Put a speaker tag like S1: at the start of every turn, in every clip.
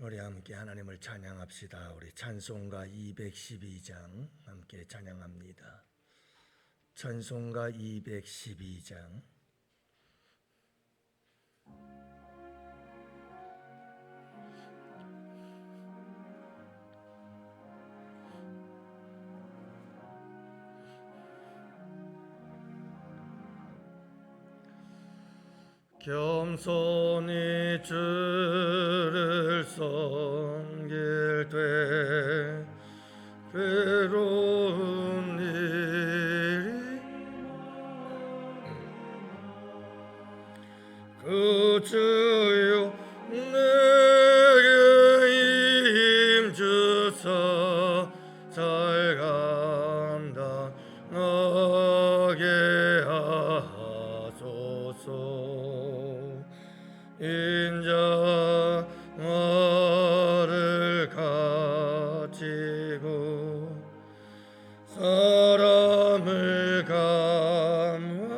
S1: 우리 함께 하나님을 찬양합시다. 우리 찬송가 212장 함께 찬양합니다. 찬송가 212장. 겸손히 주를 섬길 때 괴로운 일이 그 주여 내게 임주사 잘 감당하게 하소서. 인자 나를 가지고 사람을 감화시키며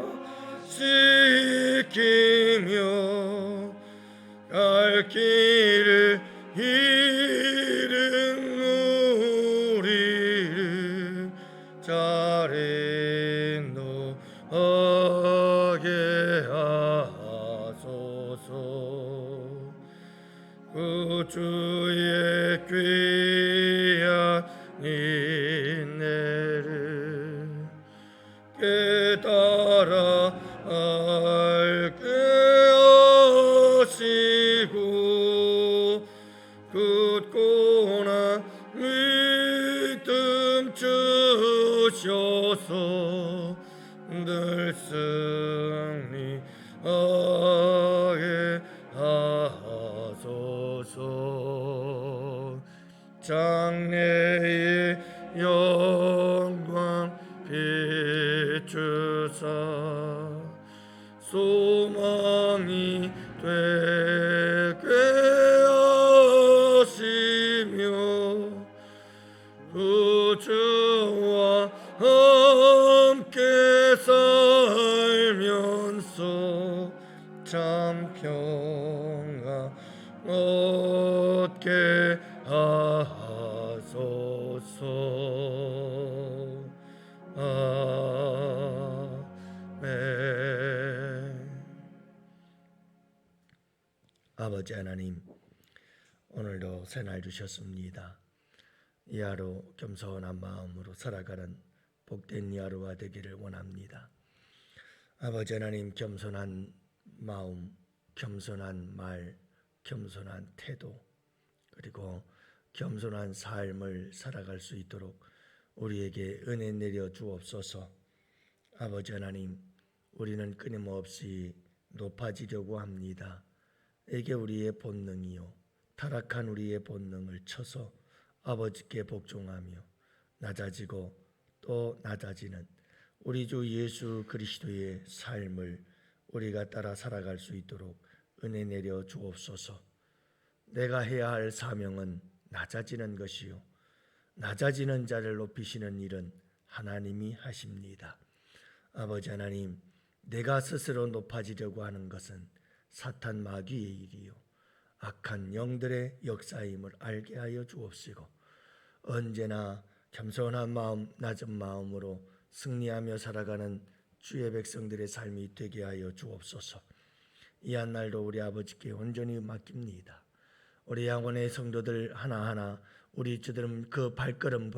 S1: 갈 길을 잃은 우리를 잘 인도하게 하소서. 그 주의 귀한 인내를 깨달아 알게 하시고 굳고나 믿음 주셔서 늘 승리하게 하소서. 장래의 영광 비추사 소망이 되게 하시며 그 주와 함께 살면서 참 평강 얻게 하소서. 아멘. 아버지 하나님, 오늘도 새날 주셨습니다. 이 하루 겸손한 마음으로 살아가는 복된 이 하루가 되기를 원합니다. 아버지 하나님, 겸손한 마음, 겸손한 말, 겸손한 태도, 그리고 겸손한 삶을 살아갈 수 있도록 우리에게 은혜 내려 주옵소서. 아버지 하나님, 우리는 끊임없이 높아지려고 합니다. 이게 우리의 본능이요, 타락한 우리의 본능을 쳐서 아버지께 복종하며 낮아지고 또 낮아지는 우리 주 예수 그리스도의 삶을 우리가 따라 살아갈 수 있도록 은혜 내려 주옵소서. 내가 해야 할 사명은 낮아지는 것이요, 낮아지는 자를 높이시는 일은 하나님이 하십니다. 아버지 하나님, 내가 스스로 높아지려고 하는 것은 사탄 마귀의 일이요, 악한 영들의 역사임을 알게 하여 주옵시고 언제나 겸손한 마음, 낮은 마음으로 승리하며 살아가는 주의 백성들의 삶이 되게 하여 주옵소서. 이 한 날도 우리 아버지께 온전히 맡깁니다. 우리 영혼의 성도들 하나하나 우리 주들은 그 발걸음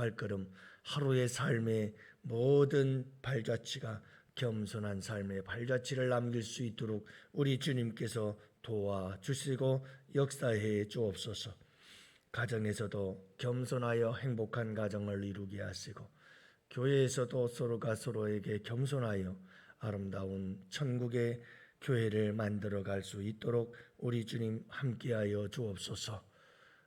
S1: 하루의 삶의 모든 발자취가 겸손한 삶의 발자취를 남길 수 있도록 우리 주님께서 도와주시고 역사해 주옵소서. 가정에서도 겸손하여 행복한 가정을 이루게 하시고 교회에서도 서로가 서로에게 겸손하여 아름다운 천국의 교회를 만들어 갈 수 있도록 우리 주님 함께하여 주옵소서.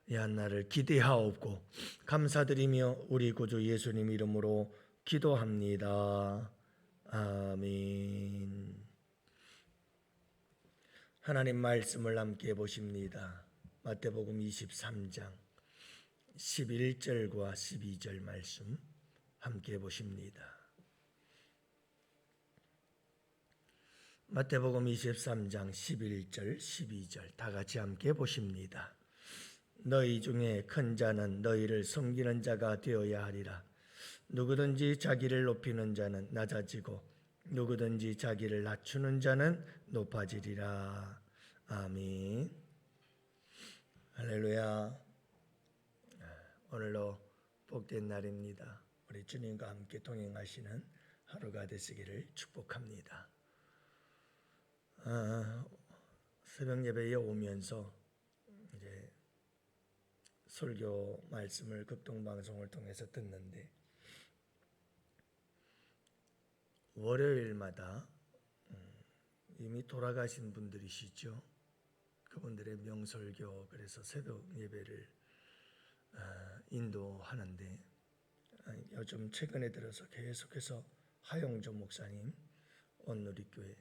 S1: 이 한날을 기대하옵고 감사드리며 우리 구주 예수님 이름으로 기도합니다. 아멘. 하나님 말씀을 함께 보십니다. 마태복음 23장 11절과 12절 말씀 함께 보십니다. 마태복음 23장 11절 12절 다 같이 함께 보십니다. 너희 중에 큰 자는 너희를 섬기는 자가 되어야 하리라. 누구든지 자기를 높이는 자는 낮아지고 누구든지 자기를 낮추는 자는 높아지리라. 아멘. 할렐루야. 오늘도 복된 날입니다. 우리 주님과 함께 동행하시는 하루가 되시기를 축복합니다. 새벽 예배에 오면서 이제 설교 말씀을 극동방송을 통해서 듣는데 월요일마다 이미 돌아가신 분들이시죠. 그분들의 명설교, 그래서 새벽 예배를 인도하는데 요즘 최근에 들어서 계속해서 하용조 목사님 온누리교회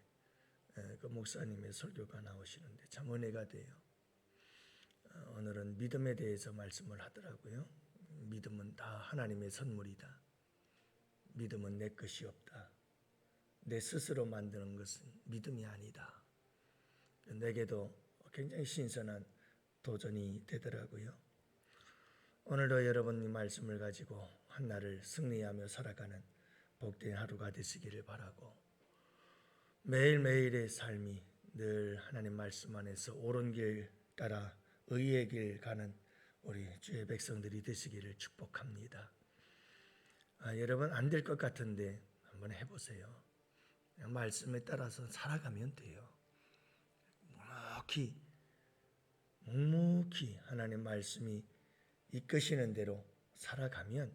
S1: 그 목사님의 설교가 나오시는데 참 은혜가 돼요. 오늘은 믿음에 대해서 말씀을 하더라고요. 믿음은 다 하나님의 선물이다. 믿음은 내 것이 없다. 내 스스로 만드는 것은 믿음이 아니다. 내게도 굉장히 신선한 도전이 되더라고요. 오늘도 여러분이 말씀을 가지고 한날을 승리하며 살아가는 복된 하루가 되시기를 바라고, 매일매일의 삶이 늘 하나님 말씀 안에서 옳은 길 따라 의의 길 가는 우리 주의 백성들이 되시기를 축복합니다. 여러분 안 될 것 같은데 한번 해보세요. 그냥 말씀에 따라서 살아가면 돼요. 묵묵히 하나님 말씀이 이끄시는 대로 살아가면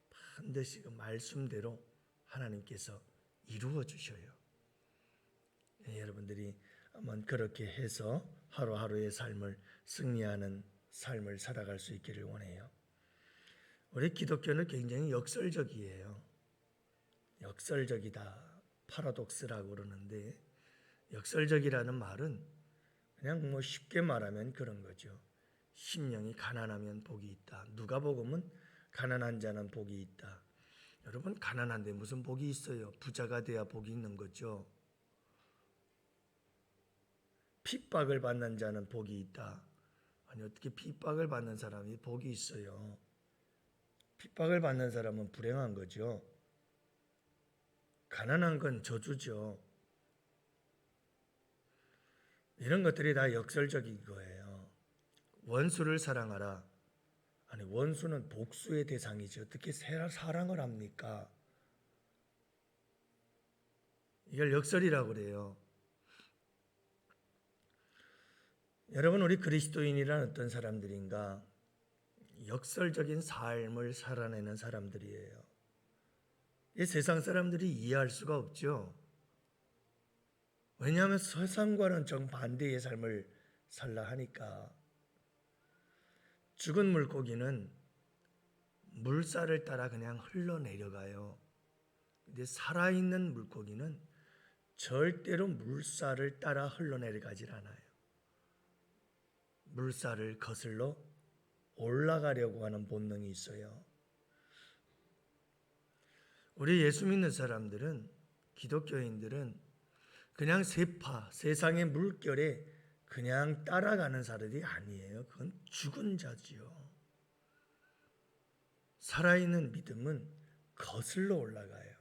S1: 반드시 그 말씀대로 하나님께서 이루어 주셔요. 여러분들이 한번 그렇게 해서 하루하루의 삶을 승리하는 삶을 살아갈 수 있기를 원해요. 우리 기독교는 굉장히 역설적이에요. 역설적이다, 파라독스라고 그러는데, 역설적이라는 말은 그냥 쉽게 말하면 그런 거죠. 심령이 가난하면 복이 있다. 누가복음은 가난한 자는 복이 있다. 여러분, 가난한데 무슨 복이 있어요? 부자가 돼야 복이 있는 거죠. 핍박을 받는 자는 복이 있다. 아니, 어떻게 핍박을 받는 사람이 복이 있어요? 핍박을 받는 사람은 불행한 거죠. 가난한 건 저주죠. 이런 것들이 다 역설적인 거예요. 원수를 사랑하라. 아니, 원수는 복수의 대상이지 어떻게 사랑을 합니까? 이걸 역설이라고 그래요. 여러분, 우리 그리스도인이란 어떤 사람들인가? 역설적인 삶을 살아내는 사람들이에요. 이 세상 사람들이 이해할 수가 없죠. 왜냐하면 세상과는 정반대의 삶을 살라 하니까. 죽은 물고기는 물살을 따라 그냥 흘러내려가요. 근데 살아있는 물고기는 절대로 물살을 따라 흘러내려가질 않아요. 물살을 거슬러 올라가려고 하는 본능이 있어요. 우리 예수 믿는 사람들은, 기독교인들은 그냥 세상의 물결에 그냥 따라가는 사람이 아니에요. 그건 죽은 자지요. 살아있는 믿음은 거슬러 올라가요.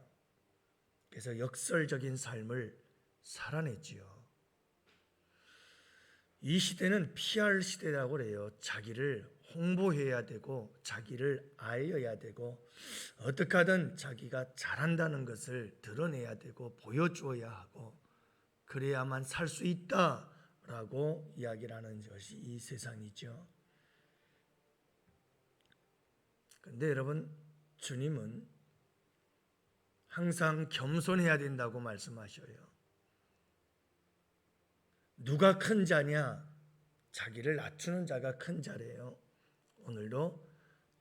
S1: 그래서 역설적인 삶을 살아내지요. 이 시대는 PR 시대라고 그래요. 자기를 홍보해야 되고 자기를 알려야 되고 어떻게 하든 자기가 잘한다는 것을 드러내야 되고 보여주어야 하고 그래야만 살 수 있다라고 이야기를 하는 것이 이 세상이죠. 그런데 여러분, 주님은 항상 겸손해야 된다고 말씀하셔요. 누가 큰 자냐? 자기를 낮추는 자가 큰 자래요. 오늘도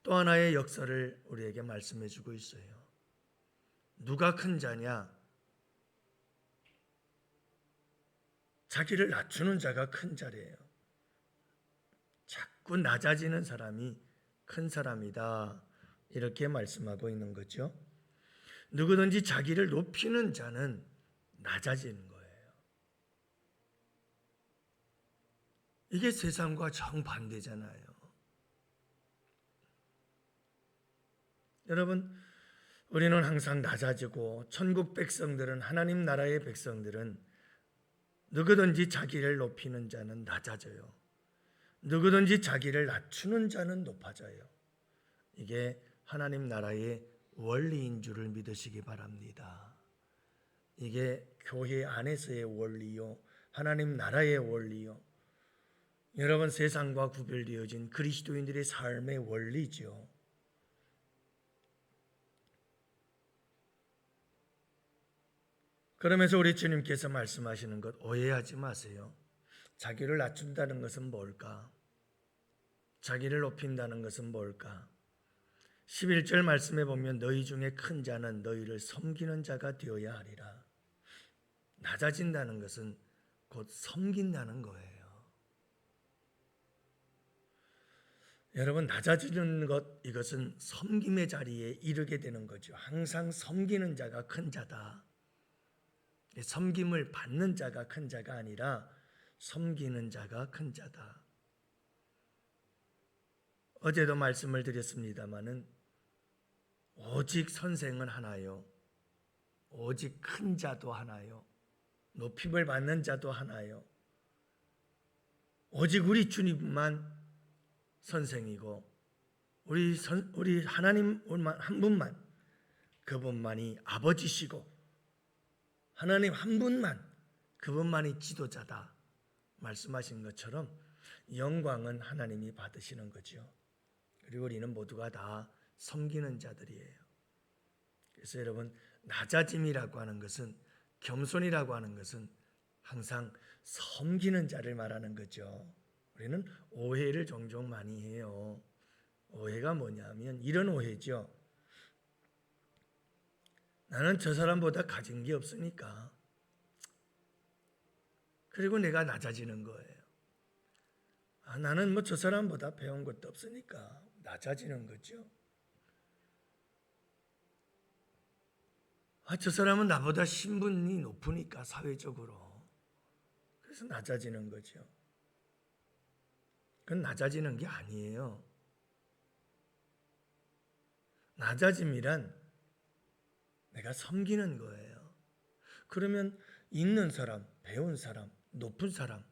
S1: 또 하나의 역설을 우리에게 말씀해 주고 있어요. 누가 큰 자냐? 자기를 낮추는 자가 큰 자래요. 자꾸 낮아지는 사람이 큰 사람이다. 이렇게 말씀하고 있는 거죠. 누구든지 자기를 높이는 자는 낮아지는 거예요. 이게 세상과 정반대잖아요. 여러분, 우리는 항상 낮아지고 천국 백성들은, 하나님 나라의 백성들은 누구든지 자기를 높이는 자는 낮아져요. 누구든지 자기를 낮추는 자는 높아져요. 이게 하나님 나라의 원리인 줄을 믿으시기 바랍니다. 이게 교회 안에서의 원리요, 하나님 나라의 원리요, 여러분 세상과 구별되어진 그리스도인들의 삶의 원리죠. 그러면서 우리 주님께서 말씀하시는 것 오해하지 마세요. 자기를 낮춘다는 것은 뭘까? 자기를 높인다는 것은 뭘까? 11절 말씀에 보면 너희 중에 큰 자는 너희를 섬기는 자가 되어야 하리라. 낮아진다는 것은 곧 섬긴다는 거예요. 여러분, 낮아지는 것, 이것은 섬김의 자리에 이르게 되는 거죠. 항상 섬기는 자가 큰 자다. 섬김을 받는 자가 큰 자가 아니라 섬기는 자가 큰 자다. 어제도 말씀을 드렸습니다마는 오직 선생은 하나요. 오직 큰 자도 하나요. 높임을 받는 자도 하나요. 오직 우리 주님만 선생이고 우리 하나님 한 분만, 그분만이 아버지시고 하나님 한 분만, 그분만이 지도자다 말씀하신 것처럼 영광은 하나님이 받으시는 거죠. 그리고 우리는 모두가 다 섬기는 자들이에요. 그래서 여러분, 낮아짐이라고 하는 것은, 겸손이라고 하는 것은 항상 섬기는 자를 말하는 거죠. 우리는 오해를 종종 많이 해요. 오해가 뭐냐면 이런 오해죠. 나는 저 사람보다 가진 게 없으니까, 그리고 내가 낮아지는 거예요. 나는 뭐 저 사람보다 배운 것도 없으니까 낮아지는 거죠. 저 사람은 나보다 신분이 높으니까 사회적으로, 그래서 낮아지는 거죠. 그건 낮아지는 게 아니에요. 낮아짐이란 내가 섬기는 거예요. 그러면 있는 사람, 배운 사람, 높은 사람,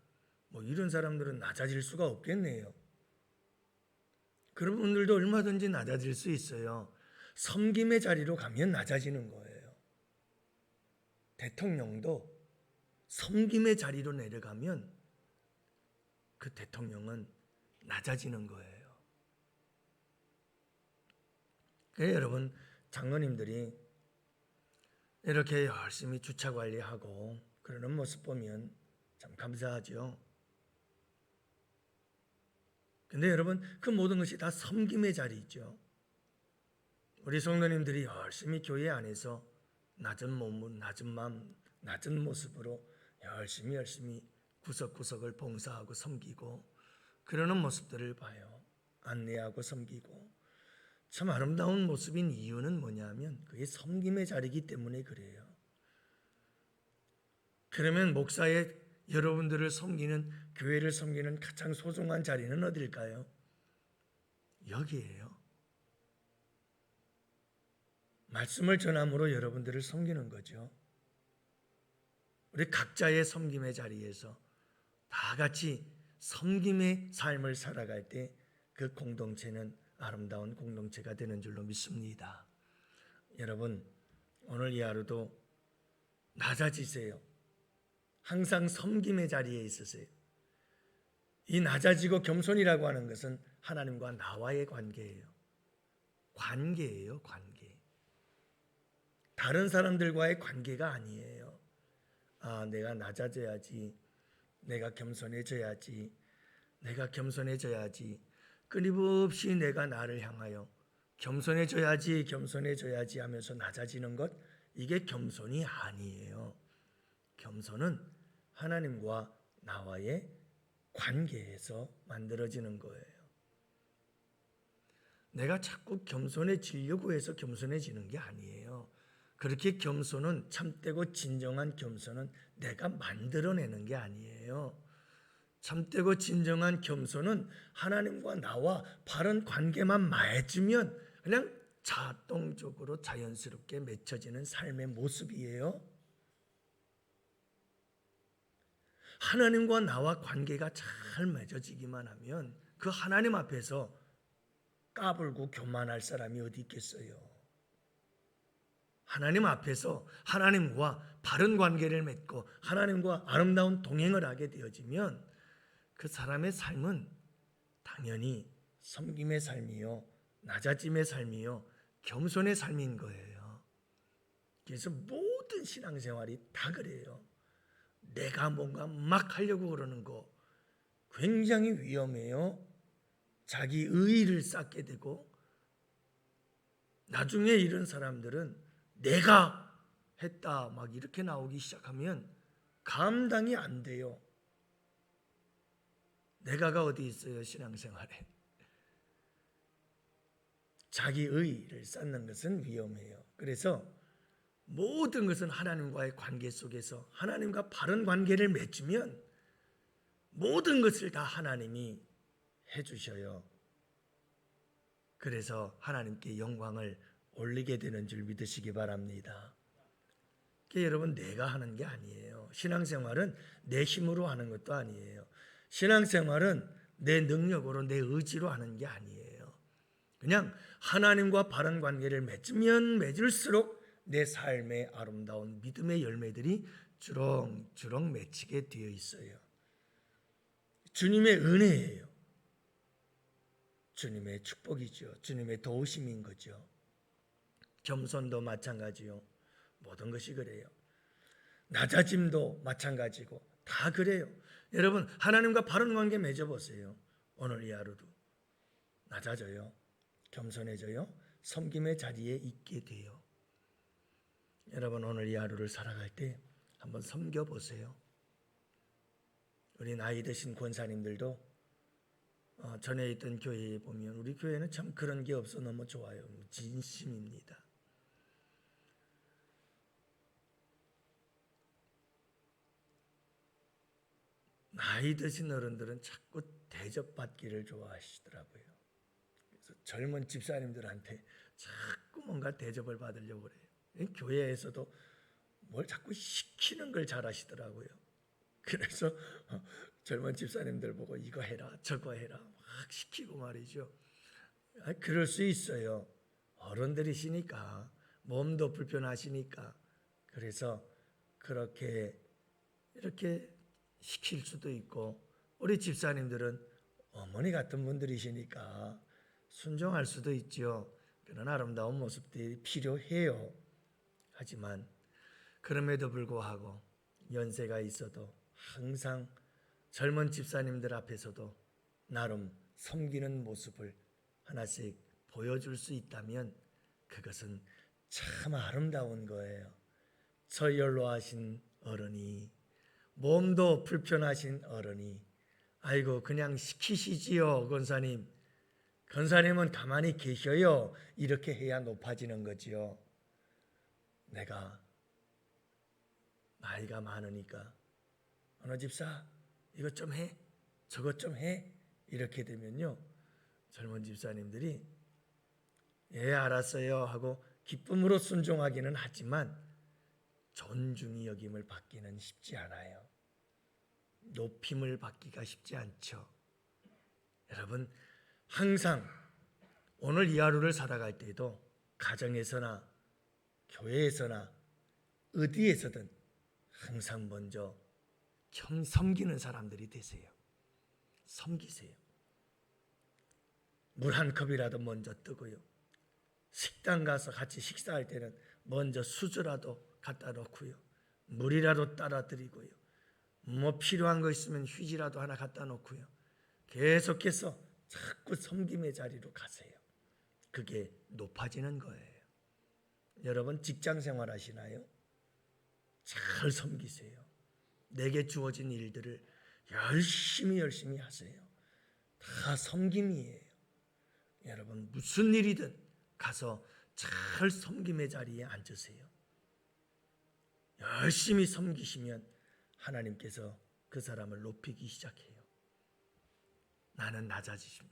S1: 뭐 이런 사람들은 낮아질 수가 없겠네요. 그런 분들도 얼마든지 낮아질 수 있어요. 섬김의 자리로 가면 낮아지는 거예요. 대통령도 섬김의 자리로 내려가면 그 대통령은 낮아지는 거예요. 그래서 여러분, 장로님들이 이렇게 열심히 주차 관리하고 그러는 모습 보면 참 감사하죠. 근데 여러분, 그 모든 것이 다 섬김의 자리죠. 우리 성도님들이 열심히 교회 안에서 낮은 몸, 낮은 마음, 낮은 모습으로 열심히 구석구석을 봉사하고 섬기고 그러는 모습들을 봐요. 안내하고 섬기고. 참 아름다운 모습인 이유는 뭐냐면 그게 섬김의 자리이기 때문에 그래요. 그러면 목사의 여러분들을 섬기는, 교회를 섬기는 가장 소중한 자리는 어딜까요? 여기에요. 말씀을 전함으로 여러분들을 섬기는 거죠. 우리 각자의 섬김의 자리에서 다 같이 섬김의 삶을 살아갈 때 그 공동체는 아름다운 공동체가 되는 줄로 믿습니다. 여러분, 오늘 이 하루도 낮아지세요. 항상 섬김의 자리에 있으세요. 이 낮아지고 겸손이라고 하는 것은 하나님과 나와의 관계예요. 관계예요, 관계. 다른 사람들과의 관계가 아니에요. 내가 낮아져야지, 내가 겸손해져야지, 끊임없이 내가 나를 향하여 겸손해져야지 하면서 낮아지는 것, 이게 겸손이 아니에요. 겸손은 하나님과 나와의 관계에서 만들어지는 거예요. 내가 자꾸 겸손해지려고 해서 겸손해지는 게 아니에요. 그렇게 겸손은, 참되고 진정한 겸손은 내가 만들어내는 게 아니에요. 참되고 진정한 겸손은 하나님과 나와 바른 관계만 맺으면 그냥 자동적으로 자연스럽게 맺혀지는 삶의 모습이에요. 하나님과 나와 관계가 잘 맺어지기만 하면 그 하나님 앞에서 까불고 교만할 사람이 어디 있겠어요? 하나님 앞에서 하나님과 바른 관계를 맺고 하나님과 아름다운 동행을 하게 되어지면 그 사람의 삶은 당연히 섬김의 삶이요, 낮아짐의 삶이요, 겸손의 삶인 거예요. 그래서 모든 신앙생활이 다 그래요. 내가 뭔가 막 하려고 그러는 거 굉장히 위험해요. 자기 의의를 쌓게 되고 나중에 이런 사람들은 내가 했다 막 이렇게 나오기 시작하면 감당이 안 돼요. 내가가 어디 있어요, 신앙생활에. 자기 의의를 쌓는 것은 위험해요. 그래서 모든 것은 하나님과의 관계 속에서 하나님과 바른 관계를 맺으면 모든 것을 다 하나님이 해주셔요. 그래서 하나님께 영광을 올리게 되는 줄 믿으시기 바랍니다. 여러분, 내가 하는 게 아니에요. 신앙생활은 내 힘으로 하는 것도 아니에요. 신앙생활은 내 능력으로 내 의지로 하는 게 아니에요. 그냥 하나님과 바른 관계를 맺으면 맺을수록 내 삶의 아름다운 믿음의 열매들이 주렁주렁 맺히게 되어 있어요. 주님의 은혜예요. 주님의 축복이죠. 주님의 도우심인 거죠. 겸손도 마찬가지요. 모든 것이 그래요. 낮아짐도 마찬가지고 다 그래요. 여러분, 하나님과 바른 관계 맺어보세요. 오늘 이 하루도 낮아져요. 겸손해져요. 섬김의 자리에 있게 돼요. 여러분, 오늘 이 하루를 살아갈 때 한번 섬겨보세요. 우리 나이 드신 권사님들도 전에 있던 교회에 보면 우리 교회는 참 그런 게 없어 너무 좋아요. 진심입니다. 나이 드신 어른들은 자꾸 대접받기를 좋아하시더라고요. 그래서 젊은 집사님들한테 자꾸 뭔가 대접을 받으려고 그래요. 교회에서도 뭘 자꾸 시키는 걸 잘하시더라고요. 그래서 젊은 집사님들 보고 이거 해라 저거 해라 막 시키고 말이죠. 그럴 수 있어요. 어른들이시니까 몸도 불편하시니까 그래서 그렇게 이렇게 시킬 수도 있고 우리 집사님들은 어머니 같은 분들이시니까 순종할 수도 있죠. 그런 아름다운 모습들이 필요해요. 하지만 그럼에도 불구하고 연세가 있어도 항상 젊은 집사님들 앞에서도 나름 섬기는 모습을 하나씩 보여줄 수 있다면 그것은 참 아름다운 거예요. 저연로하신 어른이 몸도 불편하신 어른이 아이고 그냥 시키시지요 권사님. 권사님은 가만히 계셔요. 이렇게 해야 높아지는 거지요. 내가 나이가 많으니까 어느 집사 이것 좀 해, 저것 좀 해 이렇게 되면요 젊은 집사님들이 예 알았어요 하고 기쁨으로 순종하기는 하지만 존중이 여김을 받기는 쉽지 않아요. 높임을 받기가 쉽지 않죠. 여러분 항상 오늘 이 하루를 살아갈 때에도 가정에서나 교회에서나 어디에서든 항상 먼저 섬기는 사람들이 되세요. 섬기세요. 물 한 컵이라도 먼저 뜨고요. 식당 가서 같이 식사할 때는 먼저 수저라도 갖다 놓고요. 물이라도 따라 드리고요. 뭐 필요한 거 있으면 휴지라도 하나 갖다 놓고요. 계속해서 자꾸 섬김의 자리로 가세요. 그게 높아지는 거예요. 여러분 직장 생활 하시나요? 잘 섬기세요. 내게 주어진 일들을 열심히 하세요. 다 섬김이에요. 여러분 무슨 일이든 가서 잘 섬김의 자리에 앉으세요. 열심히 섬기시면 하나님께서 그 사람을 높이기 시작해요. 나는 낮아지시면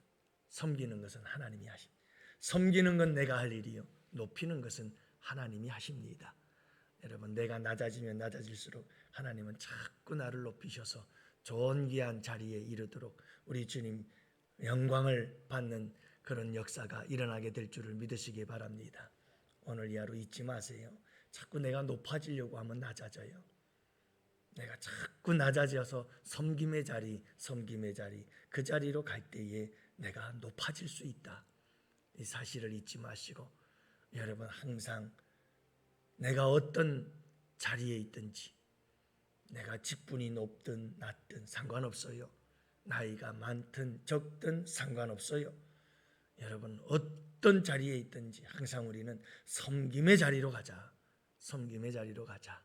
S1: 섬기는 것은 하나님이 하십니다. 섬기는 건 내가 할 일이요 높이는 것은 하나님이 하십니다. 여러분, 내가 낮아지면 낮아질수록 하나님은 자꾸 나를 높이셔서 좋은 귀한 자리에 이르도록 우리 주님 영광을 받는 그런 역사가 일어나게 될 줄을 믿으시기 바랍니다. 오늘 이 하루 잊지 마세요. 자꾸 내가 높아지려고 하면 낮아져요. 내가 자꾸 낮아져서 섬김의 자리 그 자리로 갈 때에 내가 높아질 수 있다. 이 사실을 잊지 마시고 여러분, 항상 내가 어떤 자리에 있든지 내가 직분이 높든 낮든 상관없어요. 나이가 많든 적든 상관없어요. 여러분, 어떤 자리에 있든지 항상 우리는 섬김의 자리로 가자. 섬김의 자리로 가자.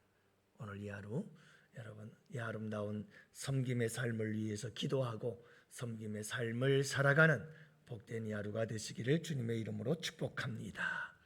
S1: 오늘 이 하루 여러분, 이 아름다운 섬김의 삶을 위해서 기도하고 섬김의 삶을 살아가는 복된 이 하루가 되시기를 주님의 이름으로 축복합니다.